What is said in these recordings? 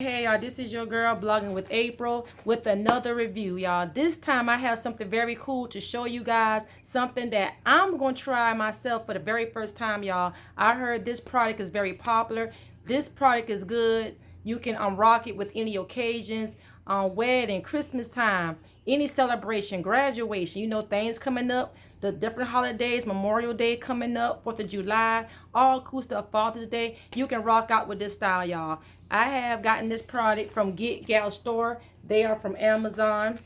Hey y'all, this is your girl blogging with April with another review, y'all. This time I have something very cool to show you guys, something that I'm going to try myself for the very first time, y'all. I heard this product is very popular. This product is good. You can rock it with any occasions, wedding, Christmas time, any celebration, graduation, things coming up, the different holidays, Memorial Day coming up, 4th of July, all cool stuff, Father's Day. You can rock out with this style, y'all. I have gotten this product from Get Gal Store. They are from Amazon.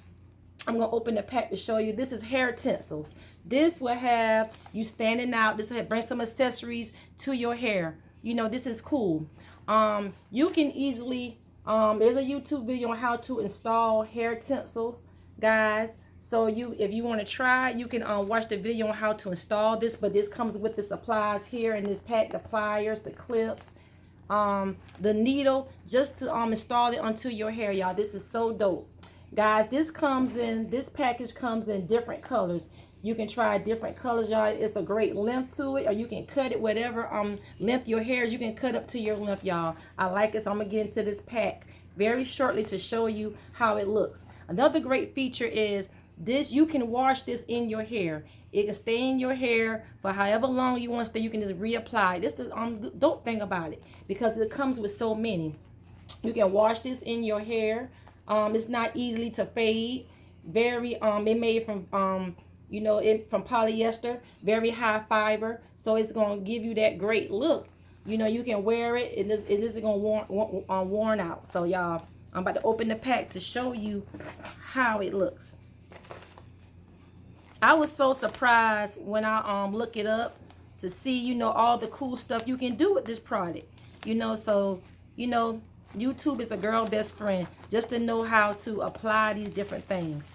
I'm going to open the pack to show you. This is hair tinsels. This will have you standing out. This will bring some accessories to your hair. This is cool. You can easily, there's a YouTube video on how to install hair tinsels, guys. So if you want to try, you can watch the video on how to install this. But this comes with the supplies here in this pack, the pliers, the clips, the needle, just to install it onto your hair, y'all. This is so dope, guys. This package comes in different colors. You can try different colors, y'all. It's a great length to it, or you can cut it whatever length your hair is. You can cut up to your length, y'all. I like it, so I'm gonna get into this pack very shortly to show you how it looks. Another great feature is this. You can wash this in your hair. It can stay in your hair for however long you want to stay. You can just reapply. This is the dope thing about it, because it comes with so many. You can wash this in your hair. It's not easily to fade. Very it made from from polyester, very high fiber, so it's gonna give you that great look. You can wear it, and it isn't gonna worn out. So y'all, I'm about to open the pack to show you how it looks. I was so surprised when I look it up to see, all the cool stuff you can do with this product. So, YouTube is a girl best friend, just to know how to apply these different things.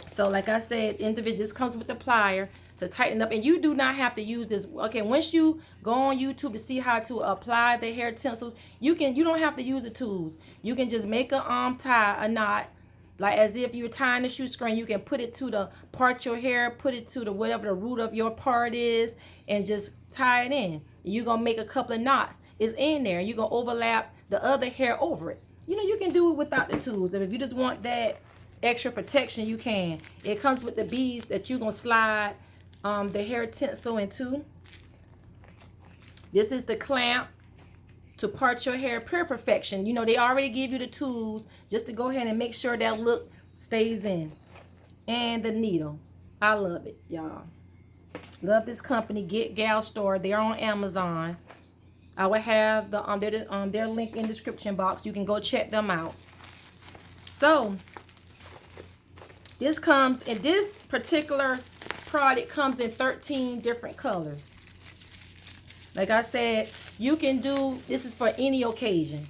So like I said, individual, this comes with the plier to tighten up, and you do not have to use this. Okay, once you go on YouTube to see how to apply the hair tinsels, you don't have to use the tools. You can just make a knot, like as if you're tying a shoestring. You can put it to the part your hair, put it to the whatever the root of your part is, and just tie it in. You're gonna make a couple of knots. It's in there. You're gonna overlap the other hair over it. You can do it without the tools. If you just want that extra protection, you can. It comes with the beads that you're gonna slide the hair tinsel into. This is the clamp to part your hair pure perfection. They already give you the tools just to go ahead and make sure that look stays in. And the needle. I love it, y'all. Love this company, Get Gal Store. They're on Amazon. I will have their link in the description box. You can go check them out. So this particular product comes in 13 different colors. Like I said, you can do, this is for any occasion.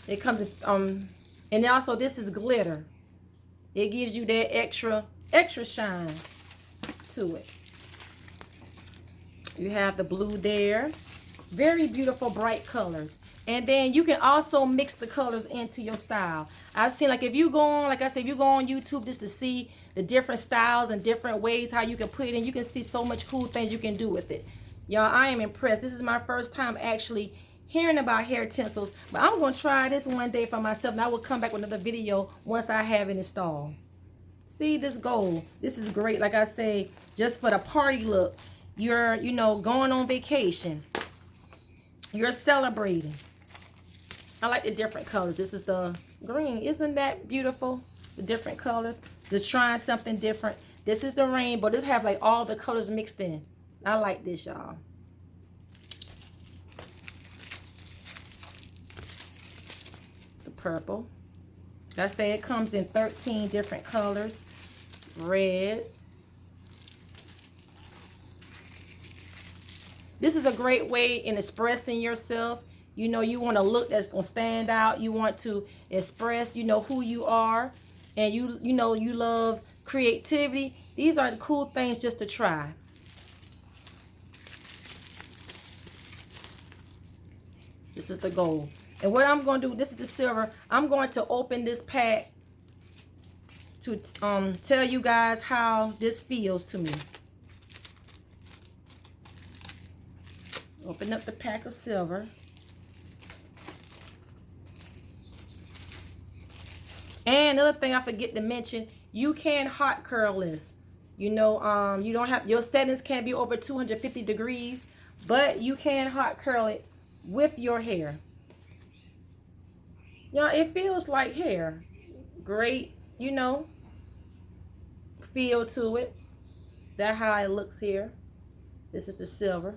It comes in, and also this is glitter. It gives you that extra shine to it. You have the blue there. Very beautiful, bright colors. And then you can also mix the colors into your style. I've seen, like, if you go on, like I said, if you go on YouTube just to see the different styles and different ways how you can put it in, you can see so much cool things you can do with it. Y'all, I am impressed. This is my first time actually hearing about hair tinsels, but I'm going to try this one day for myself, and I will come back with another video once I have it installed. See this gold. This is great. Like I say, just for the party look. You're, going on vacation. You're celebrating. I like the different colors. This is the green. Isn't that beautiful? The different colors. Just trying something different. This is the rainbow. This have like all the colors mixed in. I like this, y'all. The purple. Like I say, it comes in 13 different colors. Red. This is a great way in expressing yourself. You want a look that's gonna stand out. You want to express, who you are, and you love creativity. These are the cool things just to try. This is the gold. And what I'm going to do, this is the silver. I'm going to open this pack to tell you guys how this feels to me. Open up the pack of silver. And another thing I forget to mention, you can hot curl this. You know, you don't have, your settings can't be over 250 degrees, but you can hot curl it with your hair. Yeah, it feels like hair. Great, you know, feel to it. That's how it looks here. This is the silver.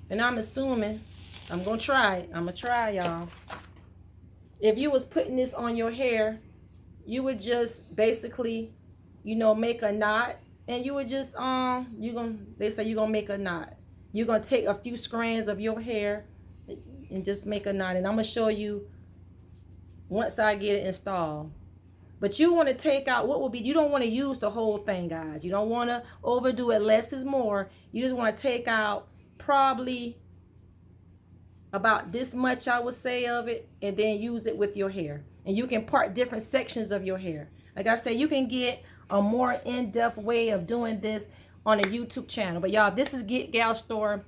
And I'm assuming, I'm going to try it. I'm going to try, y'all. If you was putting this on your hair, you would just basically, you know, make a knot. And you would just, they say you're going to make a knot. You're going to take a few strands of your hair and just make a knot. And I'm going to show you once I get it installed. But you want to take out what will be, you don't want to use the whole thing, guys. You don't want to overdo it. Less is more. You just want to take out probably about this much, I would say, of it, and then use it with your hair. And you can part different sections of your hair. Like I said, you can get a more in-depth way of doing this on a YouTube channel. But y'all, this is Get Gal Store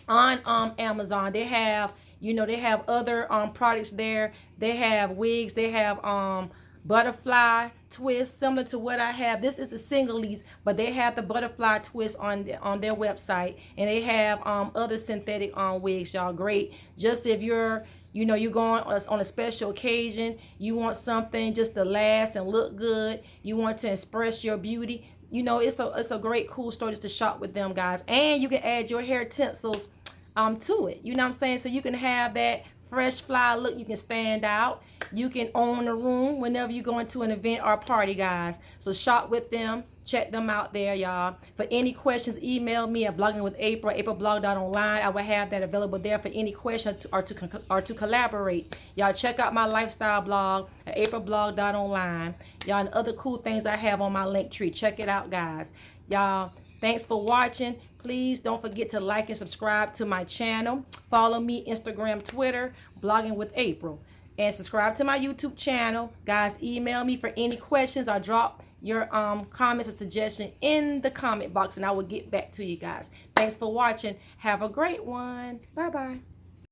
on Amazon. They have, you know, they have other products there. They have wigs. They have butterfly twist, similar to what I have. This is the singlies, but they have the butterfly twist on their website, and they have other synthetic wigs, y'all. Great, just if you're, you know, you're going on a special occasion, you want something just to last and look good, you want to express your beauty, you know, it's a great cool store just to shop with them, guys. And you can add your hair tinsels to it, you know what I'm saying? So you can have that fresh fly look. You can stand out. You can own a room whenever you go into an event or party, guys. So shop with them. Check them out there, y'all. For any questions, email me at bloggingwithapril, aprilblog.online. I will have that available there for any questions or to collaborate. Y'all check out my lifestyle blog at aprilblog.online. Y'all, and other cool things I have on my link tree. Check it out, guys. Y'all, thanks for watching. Please don't forget to like and subscribe to my channel. Follow me Instagram, Twitter, Blogging with April. And subscribe to my YouTube channel. Guys, email me for any questions or drop your comments or suggestions in the comment box, and I will get back to you guys. Thanks for watching. Have a great one. Bye-bye.